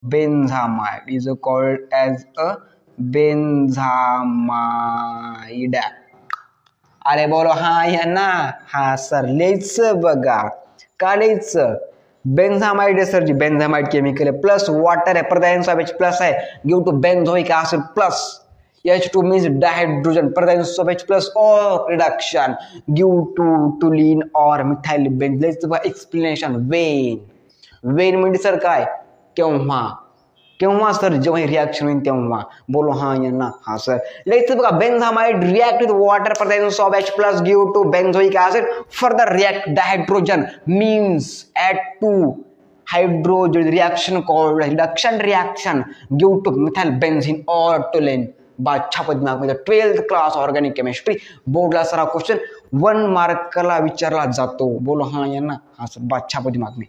benzamide is called as a benzamide. अरे बोलो हाँ या ना? हाँ सर, लिहायचं बघा. का लिहायचं? बेन्झामाइड आहे सर जी, बेन्झामाइड केमिकल आहे, प्लस वॉटर आहे, प्रदायन प्लस आहे, give to benzoic acid plus H2 means dihydrogen, presence of H plus or reduction due to toluene or methyl benzene. Let's do explanation. Wien म्हणजे sir काय? केव्हा? केव्हा sir? जेव्हा ही reaction होईल तेव्हा. बोलो हाँ या ना? हाँ सर. लेट्स बघा, बेन्झामाइड react with water presence of H plus give to benzoic acid, further react dihydrogen means add to hydrogen reaction called reduction reaction due to methyl benzene or toluene. बादशाह दिमाग में 12th class organic chemistry बोर्डला sir question 1 मार्कला विचारला जातो. बोलो हाँ या ना? हाँ सर, बादशाह दिमाग में.